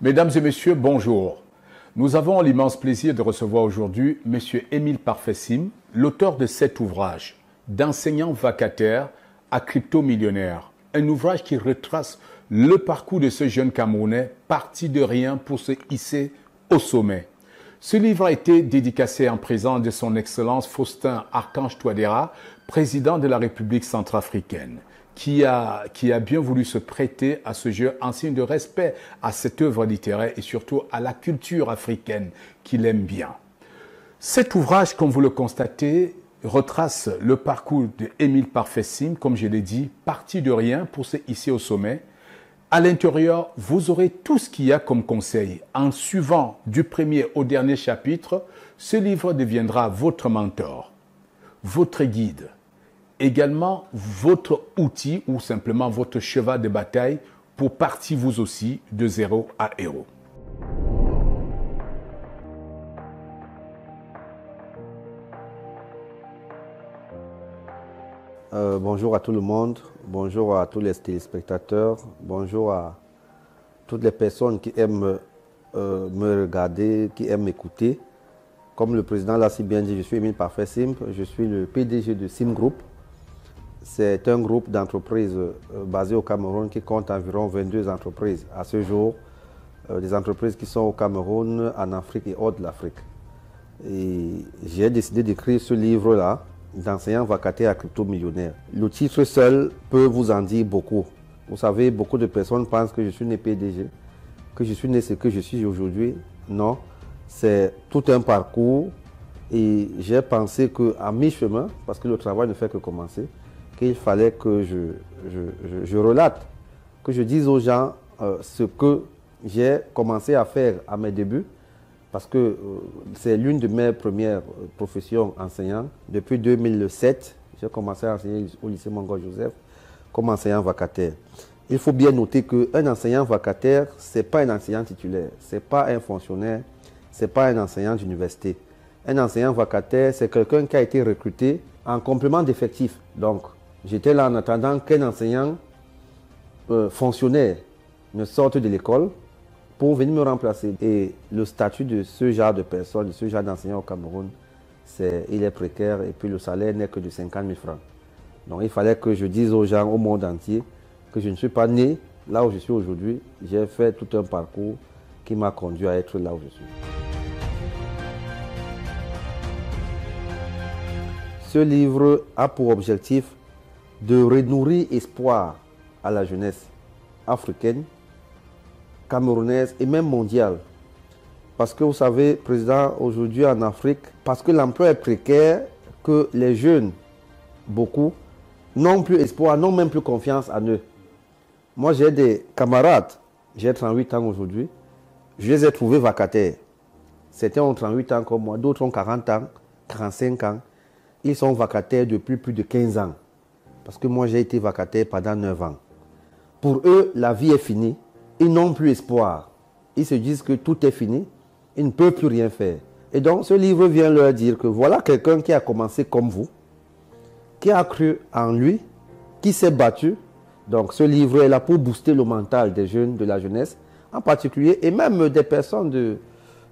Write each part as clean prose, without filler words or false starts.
Mesdames et messieurs, bonjour. Nous avons l'immense plaisir de recevoir aujourd'hui M. Émile Parfait-Sim, l'auteur de cet ouvrage, d'enseignant vacataire à crypto-millionnaire. Un ouvrage qui retrace le parcours de ce jeune Camerounais parti de rien pour se hisser au sommet. Ce livre a été dédicacé en présence de son Excellence Faustin Archange Touadéra, président de la République centrafricaine, qui a bien voulu se prêter à ce jeu en signe de respect à cette œuvre littéraire et surtout à la culture africaine qu'il aime bien. Cet ouvrage, comme vous le constatez, retrace le parcours d'Émile Parfait-Sim, comme je l'ai dit, parti de rien pour se hisser au sommet. À l'intérieur, vous aurez tout ce qu'il y a comme conseil. En suivant du premier au dernier chapitre, ce livre deviendra votre mentor, votre guide, également votre outil ou simplement votre cheval de bataille pour partir vous aussi de zéro à héros. Bonjour à tout le monde, bonjour à tous les téléspectateurs, bonjour à toutes les personnes qui aiment me regarder, qui aiment m'écouter. Comme le président l'a si bien dit, je suis Émile Parfait-Sim, je suis le PDG de Sim Group. C'est un groupe d'entreprises basé au Cameroun qui compte environ 22 entreprises à ce jour, des entreprises qui sont au Cameroun, en Afrique et hors de l'Afrique. Et j'ai décidé d'écrire ce livre-là, d'enseignant vacataire à crypto-millionnaire. Le titre seul peut vous en dire beaucoup. Vous savez, beaucoup de personnes pensent que je suis né PDG, que je suis né ce que je suis aujourd'hui. Non, c'est tout un parcours et j'ai pensé qu'à mi-chemin, parce que le travail ne fait que commencer, qu'il fallait que je relate, que je dise aux gens ce que j'ai commencé à faire à mes débuts, parce que c'est l'une de mes premières professions enseignantes. Depuis 2007, j'ai commencé à enseigner au lycée Mongo Joseph comme enseignant vacataire. Il faut bien noter qu'un enseignant vacataire, ce n'est pas un enseignant titulaire, ce n'est pas un fonctionnaire, ce n'est pas un enseignant d'université. Un enseignant vacataire, c'est quelqu'un qui a été recruté en complément d'effectifs. Donc, j'étais là en attendant qu'un enseignant fonctionnaire ne sorte de l'école pour venir me remplacer. Et le statut de ce genre de personne, de ce genre d'enseignant au Cameroun, il est précaire et puis le salaire n'est que de 50 000 francs. Donc il fallait que je dise aux gens au monde entier que je ne suis pas né là où je suis aujourd'hui. J'ai fait tout un parcours qui m'a conduit à être là où je suis. Ce livre a pour objectif de renourrir espoir à la jeunesse africaine, camerounaise et même mondiale. Parce que vous savez, président, aujourd'hui en Afrique, parce que l'emploi est précaire, que les jeunes, beaucoup, n'ont plus espoir, n'ont même plus confiance en eux. Moi, j'ai des camarades, j'ai 38 ans aujourd'hui, je les ai trouvés vacataires. Certains ont 38 ans comme moi, d'autres ont 40 ans, 45 ans. Ils sont vacataires depuis plus de 15 ans. Parce que moi, j'ai été vacataire pendant 9 ans. Pour eux, la vie est finie. Ils n'ont plus espoir. Ils se disent que tout est fini. Ils ne peuvent plus rien faire. Et donc, ce livre vient leur dire que voilà quelqu'un qui a commencé comme vous, qui a cru en lui, qui s'est battu. Donc, ce livre est là pour booster le mental des jeunes, de la jeunesse, en particulier, et même des personnes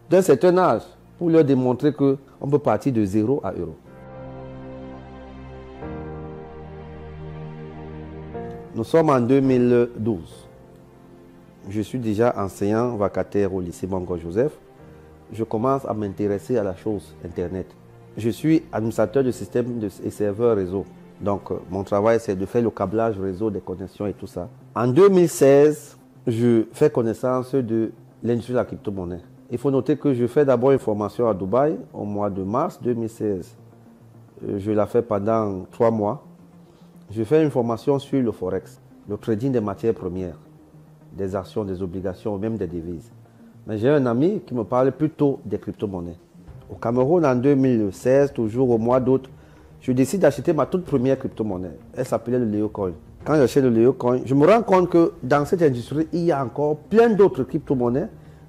d'un certain âge, pour leur démontrer qu'on peut partir de zéro à héros. Nous sommes en 2012. Je suis déjà enseignant vacataire au lycée Mongo Joseph. Je commence à m'intéresser à la chose Internet. Je suis administrateur de système et serveur réseau. Donc, mon travail, c'est de faire le câblage réseau, des connexions et tout ça. En 2016, je fais connaissance de l'industrie de la crypto-monnaie. Il faut noter que je fais d'abord une formation à Dubaï au mois de mars 2016. Je la fais pendant 3 mois. Je fais une formation sur le Forex, le trading des matières premières, des actions, des obligations, même des devises. Mais j'ai un ami qui me parle plutôt des crypto-monnaies. Au Cameroun, en 2016, toujours au mois d'août, je décide d'acheter ma toute première crypto-monnaie. Elle s'appelait le Leocoin. Quand j'achète le Leocoin, je me rends compte que dans cette industrie, il y a encore plein d'autres crypto-monnaies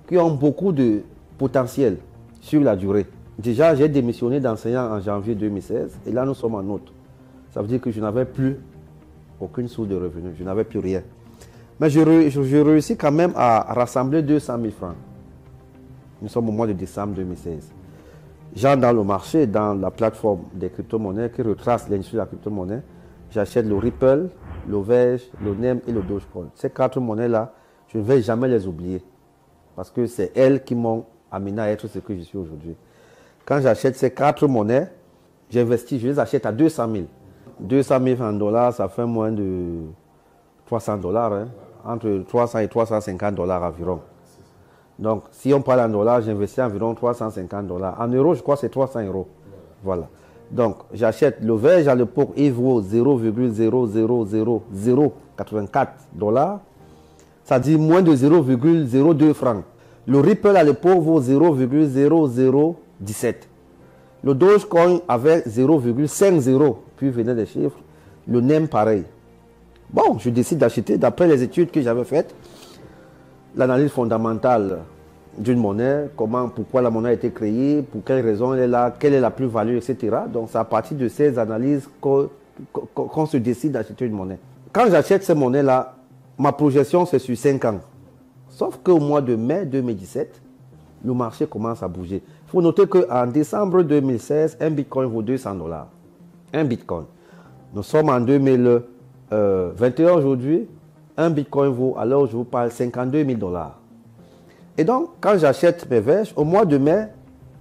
qui ont beaucoup de potentiel sur la durée. Déjà, j'ai démissionné d'enseignant en janvier 2016 et là, nous sommes en août. Ça veut dire que je n'avais plus aucune source de revenus, je n'avais plus rien. Mais je réussis quand même à rassembler 200 000 francs. Nous sommes au mois de décembre 2016. J'entre dans le marché, dans la plateforme des crypto-monnaies qui retrace l'industrie de la crypto-monnaie. J'achète le Ripple, le Verge, le NEM et le Dogecoin. Ces 4 monnaies-là, je ne vais jamais les oublier. Parce que c'est elles qui m'ont amené à être ce que je suis aujourd'hui. Quand j'achète ces 4 monnaies, j'investis, je les achète à 200 000. 200 000 en dollars, ça fait moins de 300 dollars. Hein? Entre 300 et 350 dollars environ. Donc, si on parle en dollars, j'investis environ 350 dollars. En euros, je crois que c'est 300 euros. Voilà. Donc, j'achète le Verge à l'époque, il vaut 0,000084 dollars. Ça dit moins de 0,02 francs. Le Ripple à l'époque vaut 0,0017. Le Dogecoin avait 0,50, puis venaient des chiffres. Le NEM pareil. Bon, je décide d'acheter d'après les études que j'avais faites. L'analyse fondamentale d'une monnaie, pourquoi la monnaie a été créée, pour quelles raisons elle est là, quelle est la plus-value, etc. Donc c'est à partir de ces analyses qu'on se décide d'acheter une monnaie. Quand j'achète ces monnaies-là, ma projection c'est sur 5 ans. Sauf qu'au mois de mai 2017, le marché commence à bouger. Il faut noter qu'en décembre 2016, un bitcoin vaut 200 dollars. Un bitcoin. Nous sommes en 2021 aujourd'hui. Un bitcoin vaut, à l'heure où je vous parle, 52 000 dollars. Et donc, quand j'achète mes verges, au mois de mai,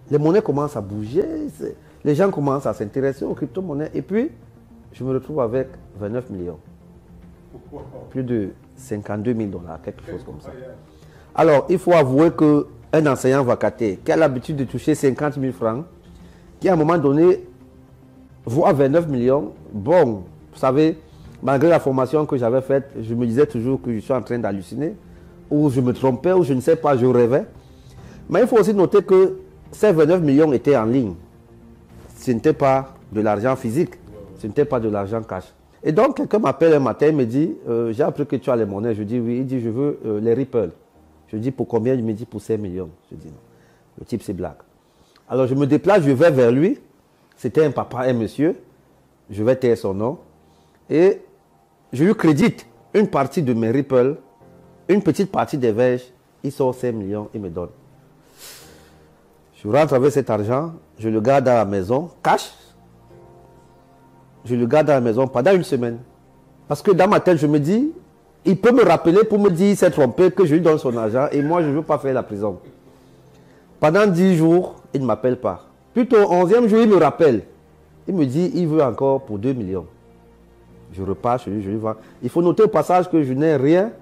les monnaies commencent à bouger. Les gens commencent à s'intéresser aux crypto-monnaies. Et puis, je me retrouve avec 29 millions. Plus de 52 000 dollars, quelque chose comme ça. Alors, il faut avouer qu'un enseignant vacataire qui a l'habitude de toucher 50 000 francs, qui à un moment donné voit 29 millions, bon, vous savez, malgré la formation que j'avais faite, je me disais toujours que je suis en train d'halluciner, ou je me trompais, ou je ne sais pas, je rêvais. Mais il faut aussi noter que ces 29 millions étaient en ligne. Ce n'était pas de l'argent physique, ce n'était pas de l'argent cash. Et donc, quelqu'un m'appelle un matin, il me dit, j'ai appris que tu as les monnaies. Je dis oui, il dit, je veux les Ripple. Je dis, pour combien? Il me dit, pour 5 millions. Je dis non. Le type, c'est blague. Alors, je me déplace, je vais vers lui. C'était un papa, un monsieur. Je vais taire son nom. Et je lui crédite une partie de mes Ripple, une petite partie des Verges. Il sort 5 millions, il me donne. Je rentre avec cet argent, je le garde à la maison, cash. Je le garde à la maison pendant une semaine. Parce que dans ma tête, je me dis, il peut me rappeler pour me dire qu'il s'est trompé, que je lui donne son argent et moi, je ne veux pas faire la prison. Pendant 10 jours, il ne m'appelle pas. Plutôt au 11e jour, il me rappelle. Il me dit, il veut encore pour 2 millions. Je repars chez lui, je lui vends. Il faut noter au passage que je n'ai rien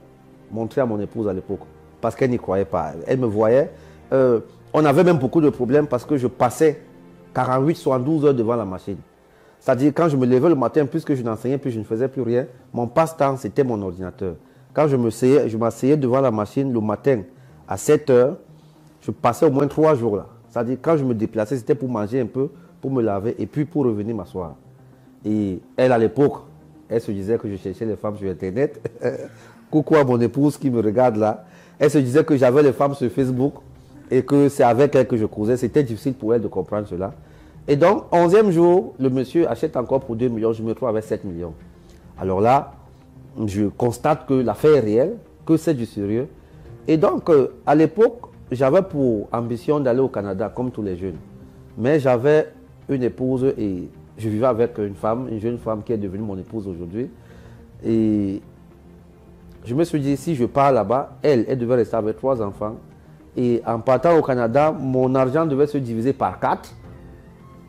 montré à mon épouse à l'époque. Parce qu'elle n'y croyait pas. Elle me voyait. On avait même beaucoup de problèmes parce que je passais 48, 72 heures devant la machine. C'est-à-dire, quand je me levais le matin, puisque je n'enseignais plus, je ne faisais plus rien, mon passe-temps, c'était mon ordinateur. Quand je m'asseyais devant la machine le matin à 7 heures, je passais au moins 3 jours là. C'est-à-dire, quand je me déplaçais, c'était pour manger un peu, pour me laver et puis pour revenir m'asseoir. Et elle, à l'époque, elle se disait que je cherchais les femmes sur Internet. Coucou à mon épouse qui me regarde là. Elle se disait que j'avais les femmes sur Facebook et que c'est avec elle que je causais. C'était difficile pour elle de comprendre cela. Et donc, 11e jour, le monsieur achète encore pour 2 millions. Je me trouve avec 7 millions. Alors là, je constate que l'affaire est réelle, que c'est du sérieux. Et donc, à l'époque, j'avais pour ambition d'aller au Canada, comme tous les jeunes. Mais j'avais une épouse et je vivais avec une jeune femme qui est devenue mon épouse aujourd'hui. Et je me suis dit, si je pars là-bas, elle devait rester avec 3 enfants. Et en partant au Canada, mon argent devait se diviser par 4.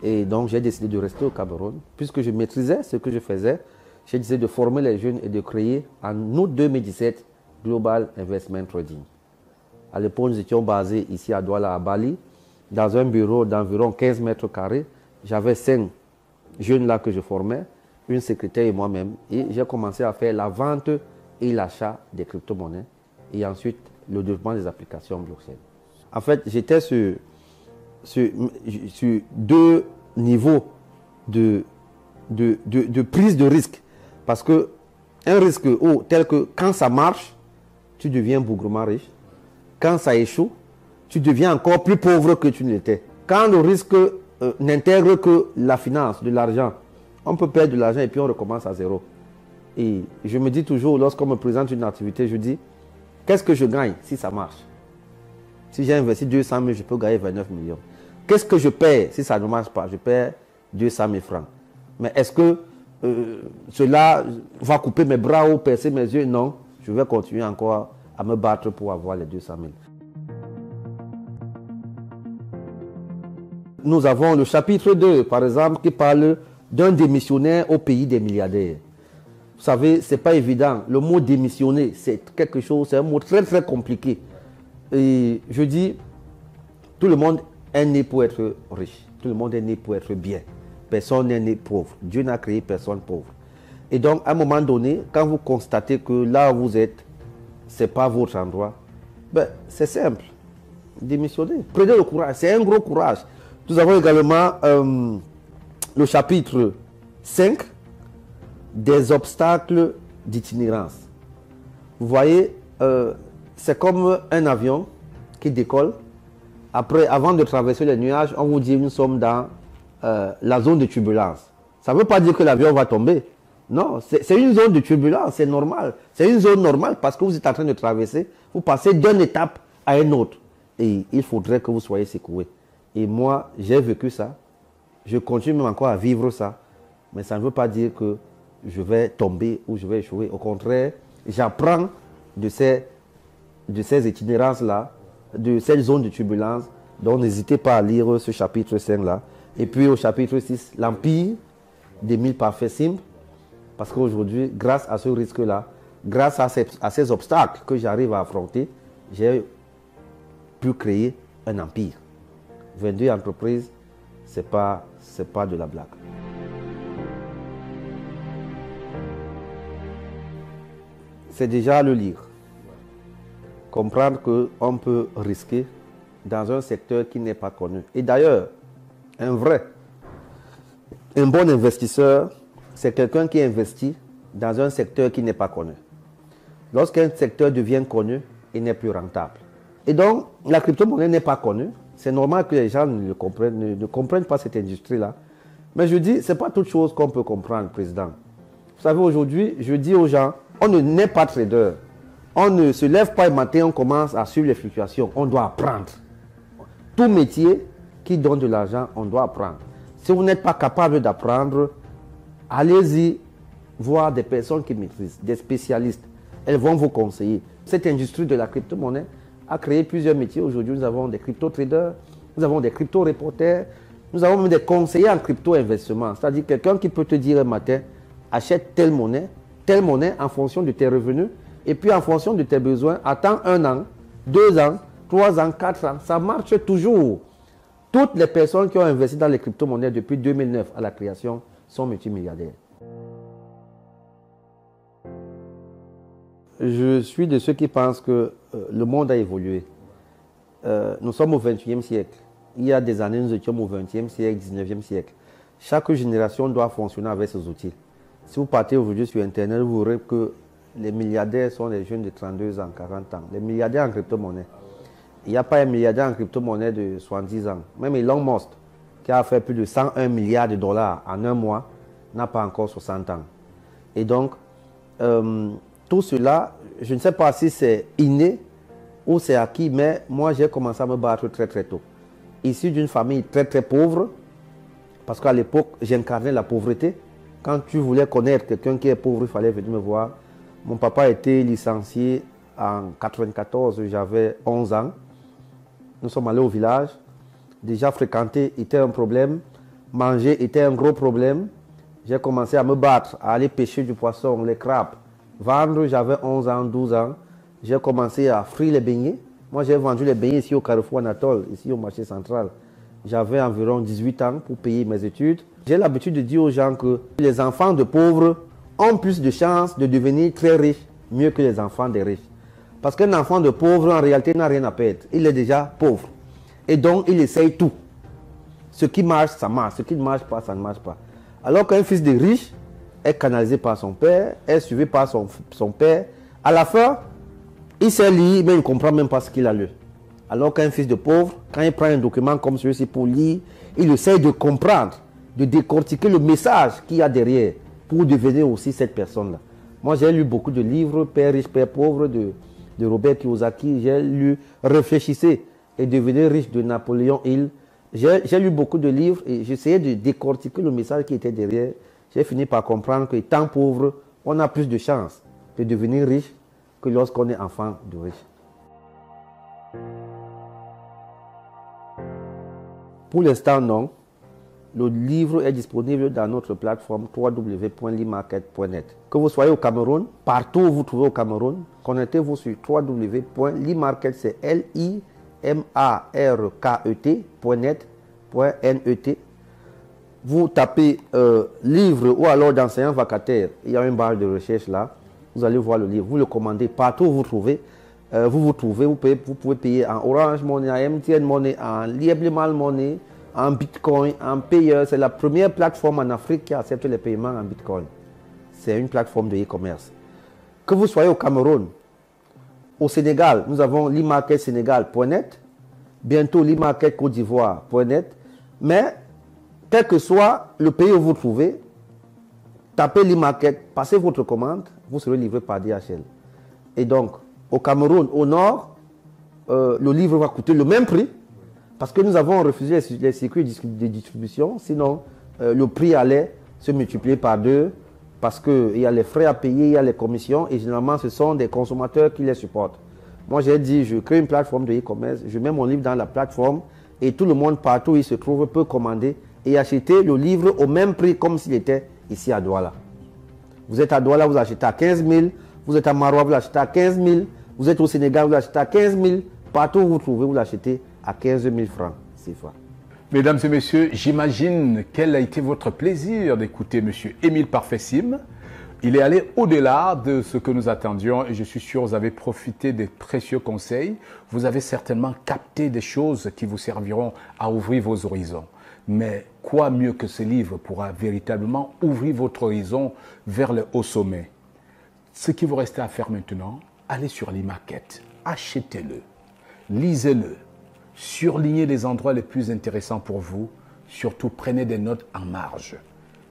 Et donc, j'ai décidé de rester au Cameroun. Puisque je maîtrisais ce que je faisais, j'ai décidé de former les jeunes et de créer en août 2017 Global Investment Trading. À l'époque, nous étions basés ici à Douala, à Bali, dans un bureau d'environ 15 mètres carrés. J'avais 5 jeunes là que je formais, une secrétaire et moi-même. Et j'ai commencé à faire la vente et l'achat des crypto-monnaies. Et ensuite, le développement des applications blockchain. En fait, j'étais sur 2 niveaux de prise de risque. Parce que un risque haut, tel que quand ça marche, tu deviens bougrement riche. Quand ça échoue, tu deviens encore plus pauvre que tu ne l'étais. Quand le risque n'intègre que la finance, de l'argent, on peut perdre de l'argent et puis on recommence à zéro. Et je me dis toujours, lorsqu'on me présente une activité, je dis, qu'est-ce que je gagne si ça marche? Si j'ai investi 200 000, je peux gagner 29 millions. Qu'est-ce que je paie si ça ne marche pas? Je paie 200 000 francs. Mais est-ce que cela va couper mes bras ou percer mes yeux? Non, je vais continuer encore à me battre pour avoir les 200 000. Nous avons le chapitre 2, par exemple, qui parle d'un démissionnaire au pays des milliardaires. Vous savez, ce n'est pas évident. Le mot démissionner, c'est quelque chose, c'est un mot très très compliqué. Et je dis, tout le monde est né pour être riche. Tout le monde est né pour être bien. Personne n'est né pauvre. Dieu n'a créé personne pauvre. Et donc, à un moment donné, quand vous constatez que là où vous êtes, ce n'est pas votre endroit, ben, c'est simple. Démissionner. Prenez le courage. C'est un gros courage. Nous avons également le chapitre 5 des obstacles d'itinérance. Vous voyez, c'est comme un avion qui décolle. Après, avant de traverser les nuages, on vous dit nous sommes dans la zone de turbulence. Ça ne veut pas dire que l'avion va tomber. Non, c'est une zone de turbulence, c'est normal. C'est une zone normale parce que vous êtes en train de traverser. Vous passez d'une étape à une autre. Et il faudrait que vous soyez secoué. Et moi, j'ai vécu ça. Je continue même encore à vivre ça. Mais ça ne veut pas dire que je vais tomber ou je vais échouer. Au contraire, j'apprends de ces itinérances-là, de cette zone de turbulence. Donc, n'hésitez pas à lire ce chapitre 5-là. Et puis, au chapitre 6, l'Empire d'Émile Parfait-Simple. Parce qu'aujourd'hui, grâce à ce risque-là, grâce à ces obstacles que j'arrive à affronter, j'ai pu créer un empire. 22 entreprises, ce n'est pas de la blague. C'est déjà le lire. Comprendre qu'on peut risquer dans un secteur qui n'est pas connu. Et d'ailleurs, un bon investisseur, c'est quelqu'un qui investit dans un secteur qui n'est pas connu. Lorsqu'un secteur devient connu, il n'est plus rentable. Et donc, la crypto-monnaie n'est pas connue. C'est normal que les gens ne comprennent pas cette industrie-là. Mais je dis, ce n'est pas toute chose qu'on peut comprendre, Président. Vous savez, aujourd'hui, je dis aux gens, on ne naît pas trader. On ne se lève pas le matin, on commence à suivre les fluctuations. On doit apprendre. Tout métier qui donne de l'argent, on doit apprendre. Si vous n'êtes pas capable d'apprendre, allez-y voir des personnes qui maîtrisent, des spécialistes. Elles vont vous conseiller. Cette industrie de la crypto-monnaie a créé plusieurs métiers. Aujourd'hui, nous avons des crypto-traders, nous avons des crypto-reporters, nous avons même des conseillers en crypto-investissement. C'est-à-dire quelqu'un qui peut te dire un matin, achète telle monnaie en fonction de tes revenus, et puis en fonction de tes besoins, attends 1 an, 2 ans, 3 ans, 4 ans. Ça marche toujours. Toutes les personnes qui ont investi dans les crypto-monnaies depuis 2009 à la création sont multimilliardaires. Je suis de ceux qui pensent que le monde a évolué. Nous sommes au XXIe siècle. Il y a des années, nous étions au XXe siècle, XIXe siècle. Chaque génération doit fonctionner avec ses outils. Si vous partez aujourd'hui sur Internet, vous verrez que les milliardaires sont des jeunes de 32 ans, 40 ans. Les milliardaires en crypto-monnaie. Il n'y a pas un milliardaire en crypto-monnaie de 70 ans. Même Elon Musk, qui a fait plus de 101 milliards de dollars en un mois, n'a pas encore 60 ans. Et donc, tout cela, je ne sais pas si c'est inné ou c'est acquis, mais moi j'ai commencé à me battre très très tôt. Issu d'une famille très très pauvre, parce qu'à l'époque j'incarnais la pauvreté. Quand tu voulais connaître quelqu'un qui est pauvre, il fallait venir me voir. Mon papa était licencié en 1994, j'avais 11 ans. Nous sommes allés au village. Déjà fréquenter était un problème, manger était un gros problème. J'ai commencé à me battre, à aller pêcher du poisson, les crabes. Vendre, j'avais 11 ans, 12 ans. J'ai commencé à frire les beignets. Moi, j'ai vendu les beignets ici au Carrefour Anatole, ici au marché central. J'avais environ 18 ans pour payer mes études. J'ai l'habitude de dire aux gens que les enfants de pauvres ont plus de chances de devenir très riches, mieux que les enfants des riches. Parce qu'un enfant de pauvre, en réalité, n'a rien à perdre. Il est déjà pauvre. Et donc, il essaye tout. Ce qui marche, ça marche. Ce qui ne marche pas, ça ne marche pas. Alors qu'un fils de riche est canalisé par son père, est suivi par son père. À la fin, il sait lire, mais il ne comprend même pas ce qu'il a lu. Alors qu'un fils de pauvre, quand il prend un document comme celui-ci pour lire, il essaie de comprendre, de décortiquer le message qu'il y a derrière pour devenir aussi cette personne-là. Moi, j'ai lu beaucoup de livres, Père riche, Père pauvre, de Robert Kiyosaki. J'ai lu Réfléchissez et devenez riche de Napoléon Hill. J'ai lu beaucoup de livres et j'essayais de décortiquer le message qui était derrière. J'ai fini par comprendre que étant pauvre, on a plus de chances de devenir riche que lorsqu'on est enfant de riche. Pour l'instant, non. Le livre est disponible dans notre plateforme www.limarket.net. Que vous soyez au Cameroun, partout où vous trouvez au Cameroun, connectez-vous sur www.limarket, c'est limarket.net. Vous tapez livre ou alors d'enseignants vacataires. Il y a une barre de recherche là. Vous allez voir le livre. Vous le commandez partout où vous trouvez. Vous pouvez payer en Orange Money, en MTN Money, en Lieblemal Money, en Bitcoin, en payeur. C'est la première plateforme en Afrique qui accepte les paiements en Bitcoin. C'est une plateforme de e-commerce. Que vous soyez au Cameroun, au Sénégal, nous avons limarketsénégal.net, bientôt limarketcôte-d'ivoire.net. Mais, quel que soit le pays où vous trouvez, tapez l'e-market, passez votre commande, vous serez livré par DHL. Et donc, au Cameroun, au nord, le livre va coûter le même prix parce que nous avons refusé les circuits de distribution. Sinon, le prix allait se multiplier par 2 parce qu'il y a les frais à payer, il y a les commissions et généralement, ce sont des consommateurs qui les supportent. Moi, j'ai dit, je crée une plateforme de e-commerce, je mets mon livre dans la plateforme et tout le monde, partout où il se trouve, peut commander et acheter le livre au même prix comme s'il était ici à Douala. Vous êtes à Douala, vous achetez à 15 000. Vous êtes à Maroua, vous l'achetez à 15 000. Vous êtes au Sénégal, vous l'achetez à 15 000. Partout où vous trouvez, vous l'achetez à 15 000 francs. CFA. Mesdames et messieurs, j'imagine quel a été votre plaisir d'écouter M. Émile Parfait-Sim. Il est allé au-delà de ce que nous attendions et je suis sûr que vous avez profité des précieux conseils. Vous avez certainement capté des choses qui vous serviront à ouvrir vos horizons. Mais quoi mieux que ce livre pourra véritablement ouvrir votre horizon vers le haut sommet? Ce qui vous reste à faire maintenant, allez sur l'e-market, achetez-le, lisez-le, surlignez les endroits les plus intéressants pour vous, surtout prenez des notes en marge.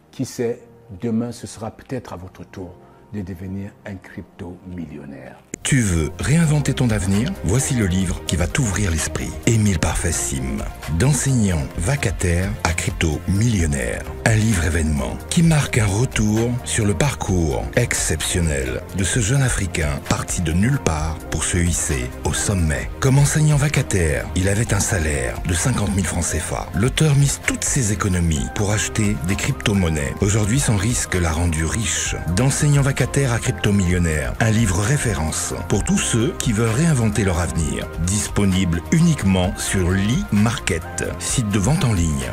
Qui sait, demain ce sera peut-être à votre tour de devenir un crypto-millionnaire. Tu veux réinventer ton avenir? Voici le livre qui va t'ouvrir l'esprit. Émile Parfait-Sim, d'enseignant vacataire à crypto-millionnaire. Un livre événement qui marque un retour sur le parcours exceptionnel de ce jeune Africain parti de nulle part pour se hisser au sommet. Comme enseignant vacataire, il avait un salaire de 50 000 francs CFA. L'auteur mise toutes ses économies pour acheter des crypto-monnaies. Aujourd'hui, son risque l'a rendu riche. D'enseignant vacataire à crypto-millionnaire, un livre référence pour tous ceux qui veulent réinventer leur avenir. Disponible uniquement sur l'e-market, site de vente en ligne.